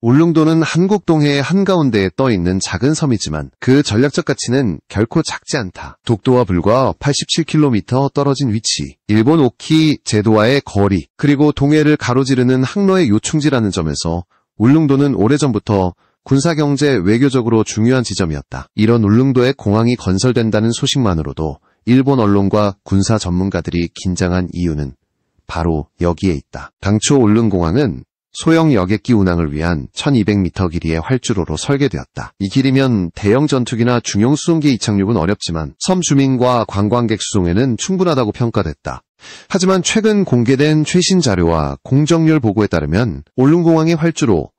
울릉도는 한국 동해의 한가운데에 떠있는 작은 섬이지만 그 전략적 가치는 결코 작지 않다. 독도와 불과 87km 떨어진 위치, 일본 오키 제도와의 거리, 그리고 동해를 가로지르는 항로의 요충지라는 점에서 울릉도는 오래전부터 군사경제 외교적으로 중요한 지점이었다. 이런 울릉도에 공항이 건설된다는 소식만으로도 일본 언론과 군사 전문가들이 긴장한 이유는 바로 여기에 있다. 당초 울릉공항은 소형 여객기 운항을 위한 1200m 길이의 활주로로 설계되었다. 이 길이면 대형 전투기나 중형 수송기 이착륙은 어렵지만 섬 주민과 관광객 수송에는 충분하다고 평가됐다. 하지만 최근 공개된 최신 자료와 공정률 보고에 따르면 울릉공항의 활주로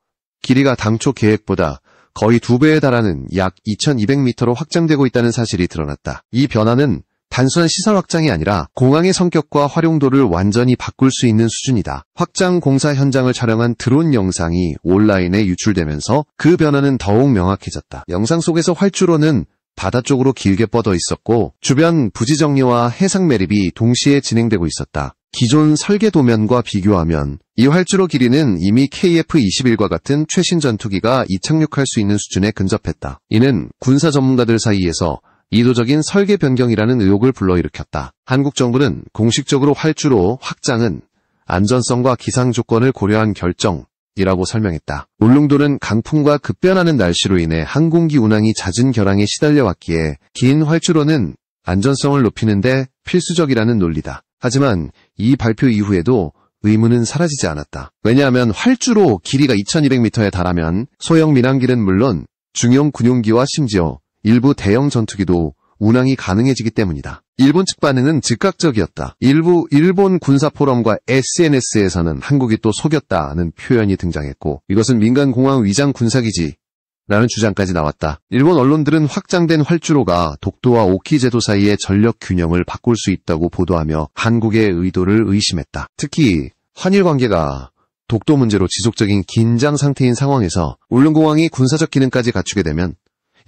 길이가 당초 계획보다 거의 2배에 달하는 약 2200m로 확장되고 있다는 사실이 드러났다. 이 변화는 단순한 시설 확장이 아니라 공항의 성격과 활용도를 완전히 바꿀 수 있는 수준이다. 확장 공사 현장을 촬영한 드론 영상이 온라인에 유출되면서 그 변화는 더욱 명확해졌다. 영상 속에서 활주로는 바다 쪽으로 길게 뻗어 있었고 주변 부지 정리와 해상 매립이 동시에 진행되고 있었다. 기존 설계 도면과 비교하면 이 활주로 길이는 이미 KF-21과 같은 최신 전투기가 이착륙할 수 있는 수준에 근접했다. 이는 군사 전문가들 사이에서 이도적인 설계 변경이라는 의혹을 불러일으켰다. 한국 정부는 공식적으로 활주로 확장은 안전성과 기상 조건을 고려한 결정이라고 설명했다. 울릉도는 강풍과 급변하는 날씨로 인해 항공기 운항이 잦은 결항에 시달려왔기에 긴 활주로는 안전성을 높이는 데 필수적이라는 논리다. 하지만 이 발표 이후에도 의문은 사라지지 않았다. 왜냐하면 활주로 길이가 2200m에 달하면 소형 민항기는 물론 중형 군용기와 심지어 일부 대형 전투기도 운항이 가능해지기 때문이다. 일본 측 반응은 즉각적이었다. 일부 일본 군사 포럼과 SNS에서는 한국이 또 속였다는 표현이 등장했고 이것은 민간공항 위장 군사기지라는 주장까지 나왔다. 일본 언론들은 확장된 활주로가 독도와 오키 제도 사이의 전력 균형을 바꿀 수 있다고 보도하며 한국의 의도를 의심했다. 특히 한일 관계가 독도 문제로 지속적인 긴장 상태인 상황에서 울릉공항이 군사적 기능까지 갖추게 되면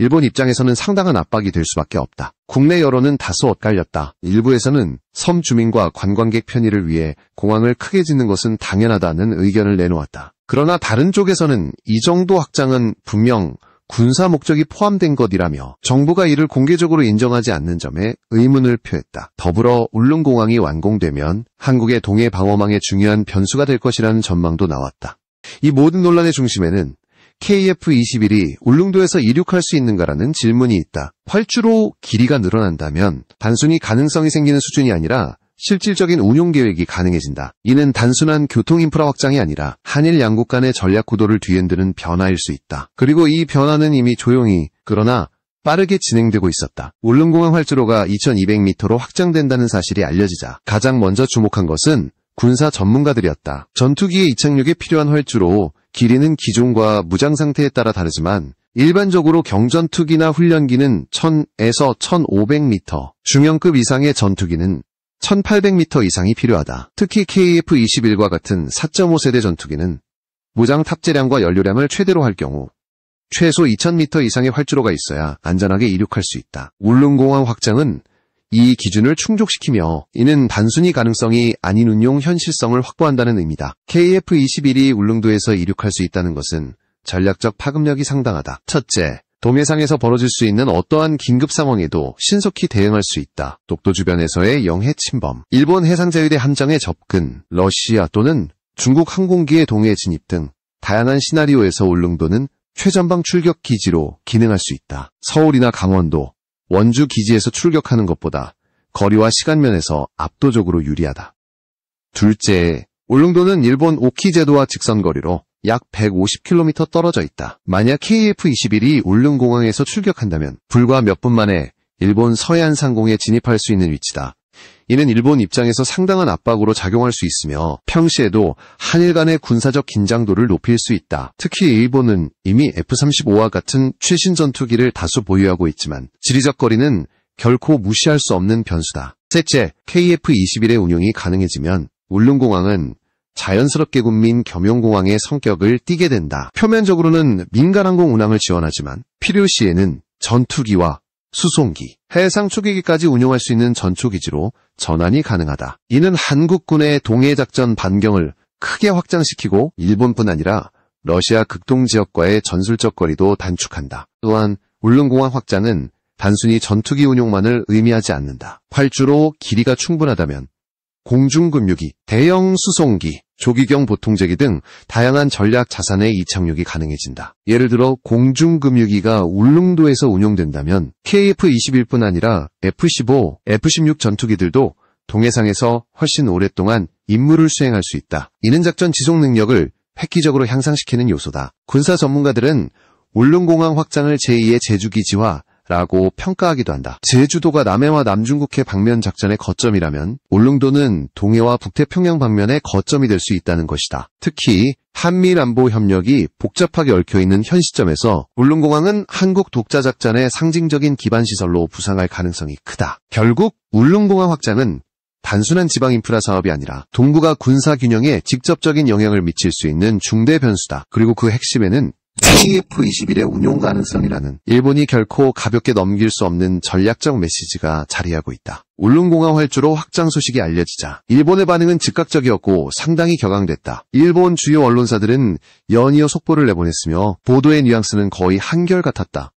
일본 입장에서는 상당한 압박이 될 수밖에 없다. 국내 여론은 다소 엇갈렸다. 일부에서는 섬 주민과 관광객 편의를 위해 공항을 크게 짓는 것은 당연하다는 의견을 내놓았다. 그러나 다른 쪽에서는 이 정도 확장은 분명 군사 목적이 포함된 것이라며 정부가 이를 공개적으로 인정하지 않는 점에 의문을 표했다. 더불어 울릉공항이 완공되면 한국의 동해 방어망의 중요한 변수가 될 것이라는 전망도 나왔다. 이 모든 논란의 중심에는 KF-21이 울릉도에서 이륙할 수 있는가라는 질문이 있다. 활주로 길이가 늘어난다면 단순히 가능성이 생기는 수준이 아니라 실질적인 운용 계획이 가능해진다. 이는 단순한 교통 인프라 확장이 아니라 한일 양국 간의 전략 구도를 뒤흔드는 변화일 수 있다. 그리고 이 변화는 이미 조용히 그러나 빠르게 진행되고 있었다. 울릉공항 활주로가 2200m로 확장된다는 사실이 알려지자 가장 먼저 주목한 것은 군사 전문가들이었다. 전투기의 이착륙에 필요한 활주로 길이는 기종과 무장 상태에 따라 다르지만 일반적으로 경전투기나 훈련기는 1000에서 1500m, 중형급 이상의 전투기는 1800m 이상이 필요하다. 특히 KF-21과 같은 4.5세대 전투기는 무장 탑재량과 연료량을 최대로 할 경우 최소 2000m 이상의 활주로가 있어야 안전하게 이륙할 수 있다. 울릉공항 확장은 이 기준을 충족시키며 이는 단순히 가능성이 아닌 운용 현실성을 확보한다는 의미다. KF-21이 울릉도에서 이륙할 수 있다는 것은 전략적 파급력이 상당하다. 첫째, 동해상에서 벌어질 수 있는 어떠한 긴급 상황에도 신속히 대응할 수 있다. 독도 주변에서의 영해 침범, 일본 해상자위대 함정의 접근, 러시아 또는 중국 항공기의 동해 진입 등 다양한 시나리오에서 울릉도는 최전방 출격 기지로 기능할 수 있다. 서울이나 강원도, 원주 기지에서 출격하는 것보다 거리와 시간면에서 압도적으로 유리하다. 둘째, 울릉도는 일본 오키 제도와 직선거리로 약 150km 떨어져 있다. 만약 KF-21이 울릉공항에서 출격한다면 불과 몇 분 만에 일본 서해안 상공에 진입할 수 있는 위치다. 이는 일본 입장에서 상당한 압박으로 작용할 수 있으며 평시에도 한일 간의 군사적 긴장도를 높일 수 있다. 특히 일본은 이미 F-35와 같은 최신 전투기를 다수 보유하고 있지만 지리적 거리는 결코 무시할 수 없는 변수다. 셋째, KF-21의 운용이 가능해지면 울릉공항은 자연스럽게 군민 겸용공항의 성격을 띠게 된다. 표면적으로는 민간항공 운항을 지원하지만 필요시에는 전투기와 수송기, 해상 초계기까지 운용할 수 있는 전초기지로 전환이 가능하다. 이는 한국군의 동해작전 반경을 크게 확장시키고 일본뿐 아니라 러시아 극동 지역과의 전술적 거리도 단축한다. 또한 울릉공항 확장은 단순히 전투기 운용만을 의미하지 않는다. 활주로 길이가 충분하다면 공중급유기, 대형 수송기, 조기경 보통제기 등 다양한 전략 자산의 이착륙이 가능해진다. 예를 들어 공중급유기가 울릉도에서 운용된다면 KF-21뿐 아니라 F-15, F-16 전투기들도 동해상에서 훨씬 오랫동안 임무를 수행할 수 있다. 이는 작전 지속 능력을 획기적으로 향상시키는 요소다. 군사 전문가들은 울릉공항 확장을 제2의 제주기지화라고 평가하기도 한다. 제주도가 남해와 남중국해 방면 작전의 거점이라면 울릉도는 동해와 북태평양 방면의 거점이 될 수 있다는 것이다. 특히 한미일 안보 협력이 복잡하게 얽혀있는 현 시점에서 울릉공항은 한국 독자 작전의 상징적인 기반 시설로 부상할 가능성이 크다. 결국 울릉공항 확장은 단순한 지방 인프라 사업이 아니라 동북아 군사 균형에 직접적인 영향을 미칠 수 있는 중대 변수다. 그리고 그 핵심에는 KF-21의 운용 가능성이라는 일본이 결코 가볍게 넘길 수 없는 전략적 메시지가 자리하고 있다. 울릉공항 활주로 확장 소식이 알려지자 일본의 반응은 즉각적이었고 상당히 격앙됐다. 일본 주요 언론사들은 연이어 속보를 내보냈으며 보도의 뉘앙스는 거의 한결같았다.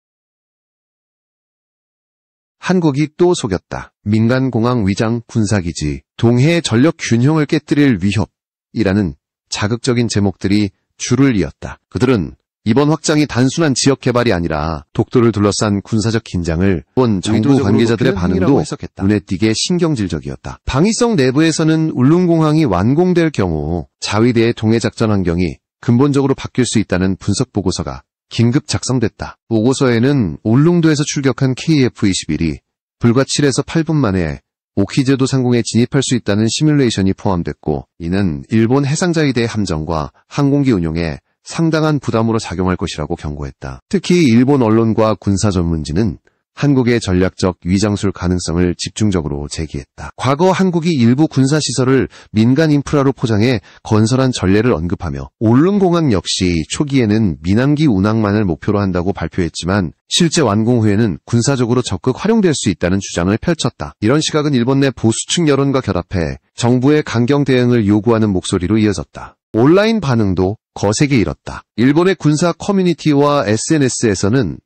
한국이 또 속였다. 민간공항 위장 군사기지, 동해 전력 균형을 깨뜨릴 위협이라는 자극적인 제목들이 줄을 이었다. 그들은 이번 확장이 단순한 지역 개발이 아니라 독도를 둘러싼 군사적 긴장을 본 정부 관계자들의 반응도 눈에 띄게 신경질적이었다. 방위성 내부에서는 울릉공항이 완공될 경우 자위대의 동해작전 환경이 근본적으로 바뀔 수 있다는 분석 보고서가 긴급 작성됐다. 보고서에는 울릉도에서 출격한 KF-21이 불과 7에서 8분 만에 오키제도 상공에 진입할 수 있다는 시뮬레이션이 포함됐고, 이는 일본 해상자위대의 함정과 항공기 운용에 상당한 부담으로 작용할 것이라고 경고했다. 특히 일본 언론과 군사 전문지는 한국의 전략적 위장술 가능성을 집중적으로 제기했다. 과거 한국이 일부 군사시설을 민간 인프라로 포장해 건설한 전례를 언급하며 울릉공항 역시 초기에는 민항기 운항만을 목표로 한다고 발표했지만 실제 완공 후에는 군사적으로 적극 활용될 수 있다는 주장을 펼쳤다. 이런 시각은 일본 내 보수층 여론과 결합해 정부의 강경 대응을 요구하는 목소리로 이어졌다. 온라인 반응도 거세게 일었다. 일본의 군사 커뮤니티와 SNS에서는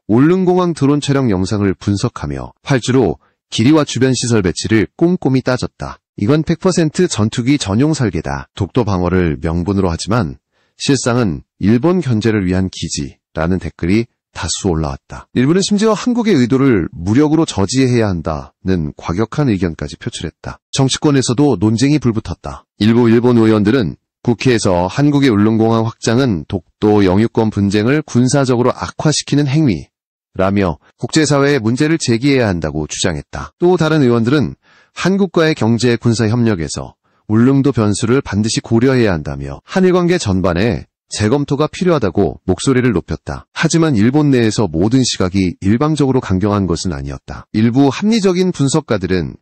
울릉공항 드론 촬영 영상을 분석하며 활주로 길이와 주변 시설 배치를 꼼꼼히 따졌다. 이건 100% 전투기 전용 설계다. 독도 방어를 명분으로 하지만 실상은 일본 견제를 위한 기지라는 댓글이 다수 올라왔다. 일부는 심지어 한국의 의도를 무력으로 저지해야 한다는 과격한 의견까지 표출했다. 정치권에서도 논쟁이 불붙었다. 일부 일본 의원들은 국회에서 한국의 울릉공항 확장은 독도 영유권 분쟁을 군사적으로 악화시키는 행위라며 국제사회에 문제를 제기해야 한다고 주장했다. 또 다른 의원들은 한국과의 경제 군사 협력에서 울릉도 변수를 반드시 고려해야 한다며 한일 관계 전반에 재검토가 필요하다고 목소리를 높였다. 하지만 일본 내에서 모든 시각이 일방적으로 강경한 것은 아니었다. 일부 합리적인 분석가들은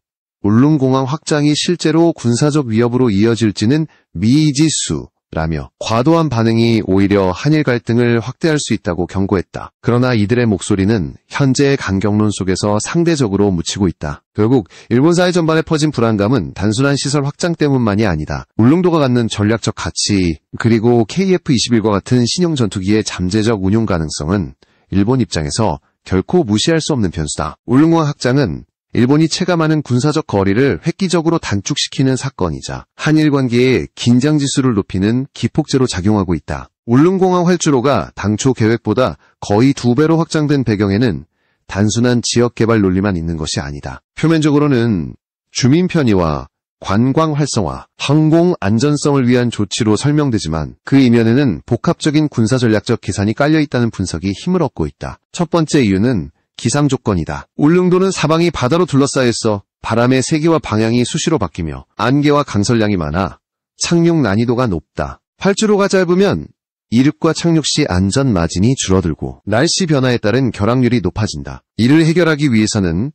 울릉공항 확장이 실제로 군사적 위협으로 이어질지는 미지수라며 과도한 반응이 오히려 한일 갈등을 확대할 수 있다고 경고했다. 그러나 이들의 목소리는 현재의 강경론 속에서 상대적으로 묻히고 있다. 결국 일본 사회 전반에 퍼진 불안감은 단순한 시설 확장 때문만이 아니다. 울릉도가 갖는 전략적 가치 그리고 KF-21과 같은 신형 전투기의 잠재적 운용 가능성은 일본 입장에서 결코 무시할 수 없는 변수다. 울릉공항 확장은 일본이 체감하는 군사적 거리를 획기적으로 단축시키는 사건이자 한일 관계의 긴장지수를 높이는 기폭제로 작용하고 있다. 울릉공항 활주로가 당초 계획보다 거의 2배로 확장된 배경에는 단순한 지역개발 논리만 있는 것이 아니다. 표면적으로는 주민 편의와 관광 활성화, 항공 안전성을 위한 조치로 설명되지만 그 이면에는 복합적인 군사전략적 계산이 깔려있다는 분석이 힘을 얻고 있다. 첫 번째 이유는 기상 조건이다. 울릉도는 사방이 바다로 둘러싸여 있어 바람의 세기와 방향이 수시로 바뀌며 안개와 강설량이 많아 착륙 난이도가 높다. 활주로가 짧으면 이륙과 착륙 시 안전 마진이 줄어들고 날씨 변화에 따른 결항률이 높아진다. 이를 해결하기 위해서는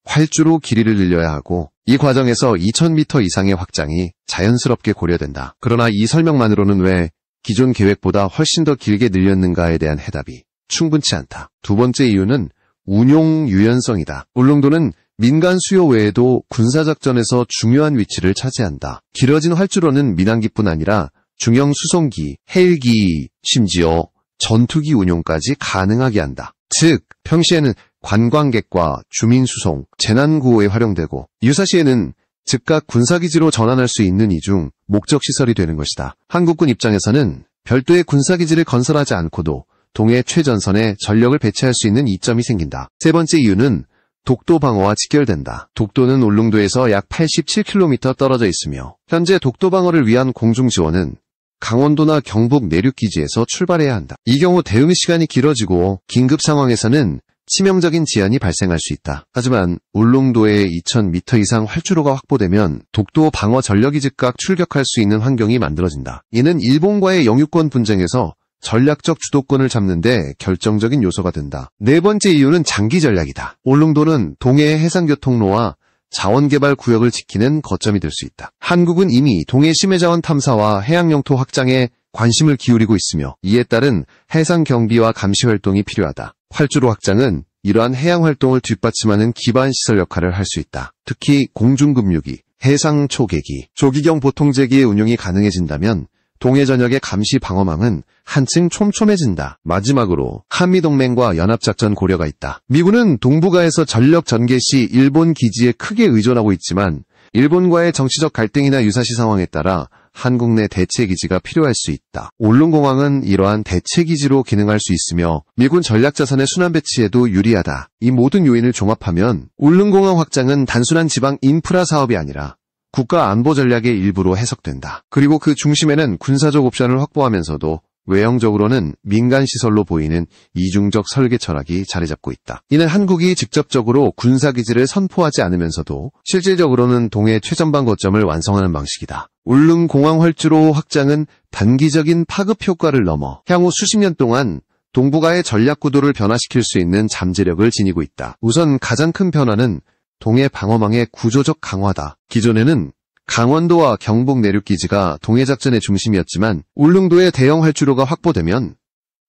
활주로 길이를 늘려야 하고 이 과정에서 2000m 이상의 확장이 자연스럽게 고려된다. 그러나 이 설명만으로는 왜 기존 계획보다 훨씬 더 길게 늘렸는가에 대한 해답이 충분치 않다. 두 번째 이유는 운용 유연성이다. 울릉도는 민간 수요 외에도 군사작전에서 중요한 위치를 차지한다. 길어진 활주로는 민항기뿐 아니라 중형 수송기, 헬기, 심지어 전투기 운용까지 가능하게 한다. 즉, 평시에는 관광객과 주민 수송, 재난 구호에 활용되고 유사시에는 즉각 군사기지로 전환할 수 있는 이중 목적시설이 되는 것이다. 한국군 입장에서는 별도의 군사기지를 건설하지 않고도 동해 최전선에 전력을 배치할 수 있는 이점이 생긴다. 세 번째 이유는 독도 방어와 직결된다. 독도는 울릉도에서 약 87km 떨어져 있으며 현재 독도 방어를 위한 공중 지원은 강원도나 경북 내륙기지에서 출발해야 한다. 이 경우 대응 시간이 길어지고 긴급 상황에서는 치명적인 지연이 발생할 수 있다. 하지만 울릉도에 2000m 이상 활주로가 확보되면 독도 방어 전력이 즉각 출격할 수 있는 환경이 만들어진다. 이는 일본과의 영유권 분쟁에서 전략적 주도권을 잡는 데 결정적인 요소가 된다. 네 번째 이유는 장기 전략이다. 울릉도는 동해 해상교통로와 자원개발 구역을 지키는 거점이 될 수 있다. 한국은 이미 동해 심해자원 탐사와 해양영토 확장에 관심을 기울이고 있으며 이에 따른 해상 경비와 감시 활동이 필요하다. 활주로 확장은 이러한 해양 활동을 뒷받침하는 기반 시설 역할을 할 수 있다. 특히 공중급류기, 해상 초계기, 조기경 보통제기의 운용이 가능해진다면 동해 전역의 감시 방어망은 한층 촘촘해진다. 마지막으로 한미동맹과 연합작전 고려가 있다. 미군은 동북아에서 전력 전개 시 일본 기지에 크게 의존하고 있지만 일본과의 정치적 갈등이나 유사시 상황에 따라 한국 내 대체기지가 필요할 수 있다. 울릉공항은 이러한 대체기지로 기능할 수 있으며 미군 전략자산의 순환 배치에도 유리하다. 이 모든 요인을 종합하면 울릉공항 확장은 단순한 지방 인프라 사업이 아니라 국가 안보 전략의 일부로 해석된다. 그리고 그 중심에는 군사적 옵션을 확보하면서도 외형적으로는 민간 시설로 보이는 이중적 설계 철학이 자리 잡고 있다. 이는 한국이 직접적으로 군사기지를 선포하지 않으면서도 실질적으로는 동해 최전방 거점을 완성하는 방식이다. 울릉공항 활주로 확장은 단기적인 파급 효과를 넘어 향후 수십 년 동안 동북아의 전략 구도를 변화시킬 수 있는 잠재력을 지니고 있다. 우선 가장 큰 변화는 동해 방어망의 구조적 강화다. 기존에는 강원도와 경북 내륙기지가 동해작전의 중심이었지만 울릉도의 대형 활주로가 확보되면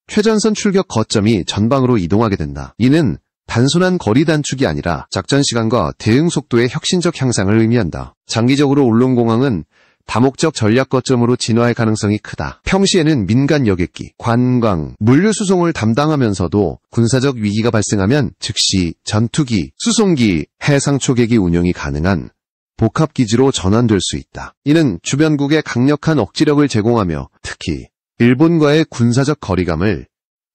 최전선 출격 거점이 전방으로 이동하게 된다. 이는 단순한 거리 단축이 아니라 작전 시간과 대응 속도의 혁신적 향상을 의미한다. 장기적으로 울릉공항은 다목적 전략 거점으로 진화할 가능성이 크다. 평시에는 민간 여객기, 관광, 물류 수송을 담당하면서도 군사적 위기가 발생하면 즉시 전투기, 수송기, 해상 초계기 운영이 가능한 복합기지로 전환될 수 있다. 이는 주변국에 강력한 억지력을 제공하며 특히 일본과의 군사적 거리감을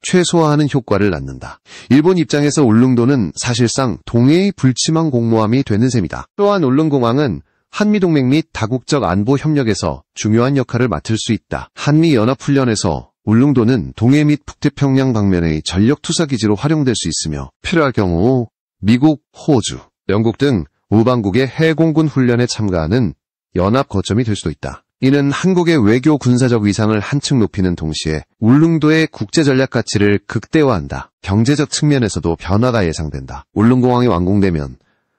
최소화하는 효과를 낳는다. 일본 입장에서 울릉도는 사실상 동해의 불치망 공모함이 되는 셈이다. 또한 울릉공항은 한미동맹 및 다국적 안보 협력에서 중요한 역할을 맡을 수 있다. 한미연합훈련에서 울릉도는 동해 및 북태평양 방면의 전력투사기지로 활용될 수 있으며 필요할 경우 미국, 호주, 영국 등 우방국의 해공군 훈련에 참가하는 연합 거점이 될 수도 있다. 이는 한국의 외교 군사적 위상을 한층 높이는 동시에 울릉도의 국제전략 가치를 극대화한다. 경제적 측면에서도 변화가 예상된다. 울릉공항이 완공되면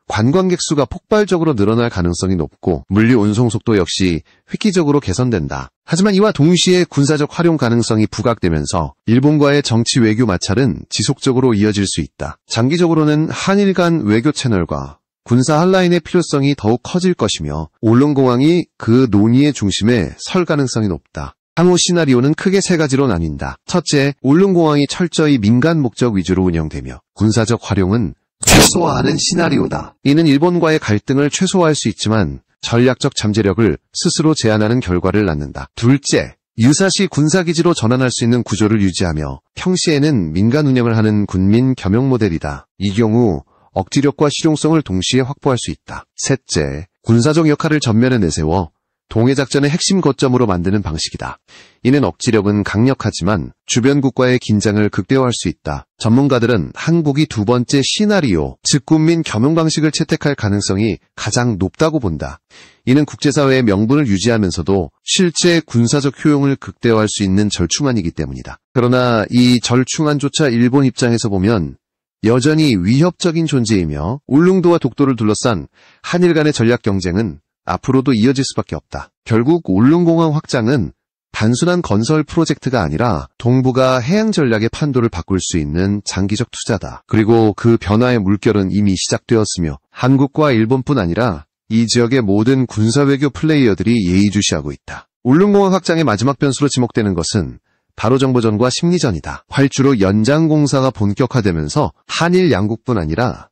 관광객 수가 폭발적으로 늘어날 가능성이 높고 물류 운송 속도 역시 획기적으로 개선된다. 하지만 이와 동시에 군사적 활용 가능성이 부각되면서 일본과의 정치 외교 마찰은 지속적으로 이어질 수 있다. 장기적으로는 한일 간 외교 채널과 군사 한라인의 필요성이 더욱 커질 것이며 울릉공항이 그 논의의 중심에 설 가능성이 높다. 향후 시나리오는 크게 세 가지로 나뉜다. 첫째, 울릉공항이 철저히 민간 목적 위주로 운영되며 군사적 활용은 최소화하는 시나리오다. 이는 일본과의 갈등을 최소화할 수 있지만 전략적 잠재력을 스스로 제한하는 결과를 낳는다. 둘째, 유사시 군사기지로 전환할 수 있는 구조를 유지하며 평시에는 민간 운영을 하는 군민 겸용 모델이다. 이 경우 억지력과 실용성을 동시에 확보할 수 있다. 셋째, 군사적 역할을 전면에 내세워 동해작전의 핵심 거점으로 만드는 방식이다. 이는 억지력은 강력하지만 주변국과의 긴장을 극대화할 수 있다. 전문가들은 한국이 두 번째 시나리오, 즉 군민 겸용 방식을 채택할 가능성이 가장 높다고 본다. 이는 국제사회의 명분을 유지하면서도 실제 군사적 효용을 극대화할 수 있는 절충안이기 때문이다. 그러나 이 절충안조차 일본 입장에서 보면 여전히 위협적인 존재이며 울릉도와 독도를 둘러싼 한일 간의 전략 경쟁은 앞으로도 이어질 수밖에 없다. 결국 울릉공항 확장은 단순한 건설 프로젝트가 아니라 동북아 해양 전략의 판도를 바꿀 수 있는 장기적 투자다. 그리고 그 변화의 물결은 이미 시작되었으며 한국과 일본뿐 아니라 이 지역의 모든 군사외교 플레이어들이 예의주시하고 있다. 울릉공항 확장의 마지막 변수로 지목되는 것은 바로 정보전과 심리전이다. 활주로 연장 공사가 본격화되면서 한일 양국뿐 아니라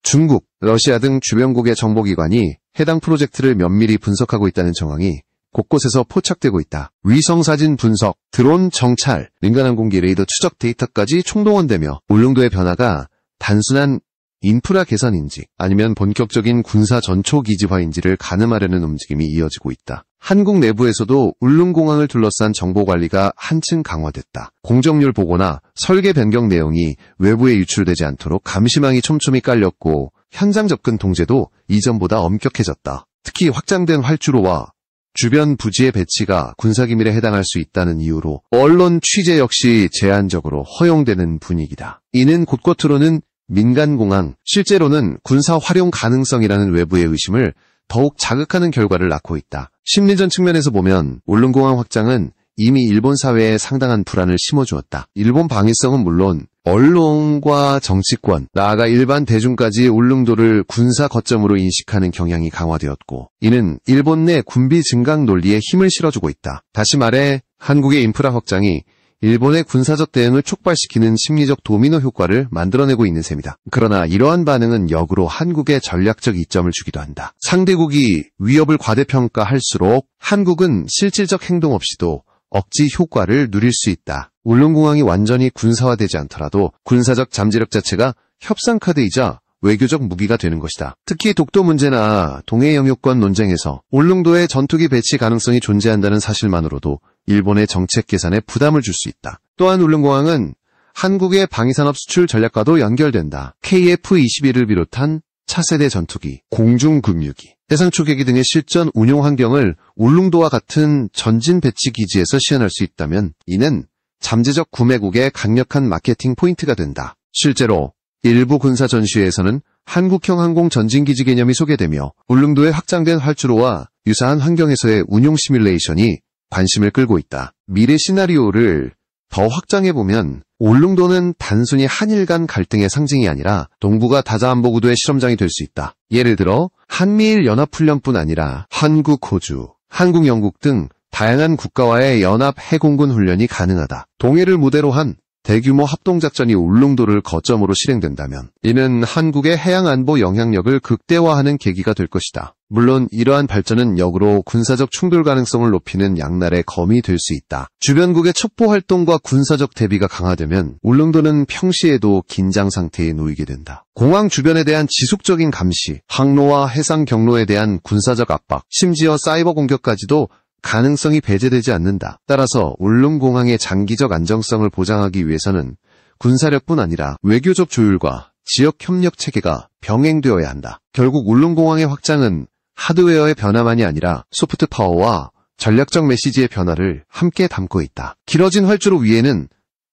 중국, 러시아 등 주변국의 정보기관이 해당 프로젝트를 면밀히 분석하고 있다는 정황이 곳곳에서 포착되고 있다. 위성사진 분석, 드론 정찰, 민간항공기 레이더 추적 데이터까지 총동원되며 울릉도의 변화가 단순한 인프라 개선인지 아니면 본격적인 군사 전초기지화인지를 가늠하려는 움직임이 이어지고 있다. 한국 내부에서도 울릉공항을 둘러싼 정보관리가 한층 강화됐다. 공정률 보고나 설계 변경 내용이 외부에 유출되지 않도록 감시망이 촘촘히 깔렸고 현장 접근 통제도 이전보다 엄격해졌다. 특히 확장된 활주로와 주변 부지의 배치가 군사기밀에 해당할 수 있다는 이유로 언론 취재 역시 제한적으로 허용되는 분위기다. 이는 곳곳으로는 민간공항, 실제로는 군사 활용 가능성이라는 외부의 의심을 더욱 자극하는 결과를 낳고 있다. 심리전 측면에서 보면 울릉공항 확장은 이미 일본 사회에 상당한 불안을 심어주었다. 일본 방위성은 물론 언론과 정치권, 나아가 일반 대중까지 울릉도를 군사 거점으로 인식하는 경향이 강화되었고 이는 일본 내 군비 증강 논리에 힘을 실어주고 있다. 다시 말해 한국의 인프라 확장이 일본의 군사적 대응을 촉발시키는 심리적 도미노 효과를 만들어내고 있는 셈이다. 그러나 이러한 반응은 역으로 한국에 전략적 이점을 주기도 한다. 상대국이 위협을 과대평가할수록 한국은 실질적 행동 없이도 억지 효과를 누릴 수 있다. 울릉공항이 완전히 군사화되지 않더라도 군사적 잠재력 자체가 협상 카드이자 외교적 무기가 되는 것이다. 특히 독도 문제나 동해 영유권 논쟁에서 울릉도의 전투기 배치 가능성이 존재한다는 사실만으로도 일본의 정책 계산에 부담을 줄 수 있다. 또한 울릉공항은 한국의 방위산업 수출 전략과도 연결된다. KF-21을 비롯한 차세대 전투기, 공중급유기, 해상 초계기 등의 실전 운용 환경을 울릉도와 같은 전진 배치 기지에서 시연할 수 있다면 이는 잠재적 구매국의 강력한 마케팅 포인트가 된다. 실제로 일부 군사 전시회에서는 한국형 항공 전진기지 개념이 소개되며 울릉도에 확장된 활주로와 유사한 환경에서의 운용 시뮬레이션이 관심을 끌고 있다. 미래 시나리오를 더 확장해보면 울릉도는 단순히 한일 간 갈등의 상징이 아니라 동북아 다자안보구도의 실험장이 될 수 있다. 예를 들어 한미일 연합훈련뿐 아니라 한국, 호주, 한국, 영국 등 다양한 국가와의 연합 해공군 훈련이 가능하다. 동해를 무대로 한 대규모 합동작전이 울릉도를 거점으로 실행된다면 이는 한국의 해양안보 영향력을 극대화하는 계기가 될 것이다. 물론 이러한 발전은 역으로 군사적 충돌 가능성을 높이는 양날의 검이 될 수 있다. 주변국의 첩보활동과 군사적 대비가 강화되면 울릉도는 평시에도 긴장 상태에 놓이게 된다. 공항 주변에 대한 지속적인 감시, 항로와 해상 경로에 대한 군사적 압박, 심지어 사이버 공격까지도 가능성이 배제되지 않는다. 따라서 울릉공항의 장기적 안정성을 보장하기 위해서는 군사력뿐 아니라 외교적 조율과 지역 협력 체계가 병행되어야 한다. 결국 울릉공항의 확장은 하드웨어의 변화만이 아니라 소프트 파워와 전략적 메시지의 변화를 함께 담고 있다. 길어진 활주로 위에는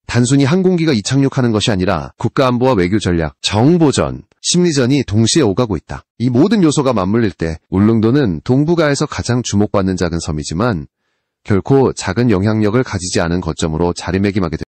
단순히 항공기가 이착륙하는 것이 아니라 국가안보와 외교 전략, 정보전, 심리전이 동시에 오가고 있다. 이 모든 요소가 맞물릴 때 울릉도는 동북아에서 가장 주목받는 작은 섬이지만 결코 작은 영향력을 가지지 않은 거점으로 자리매김하게 됩니다.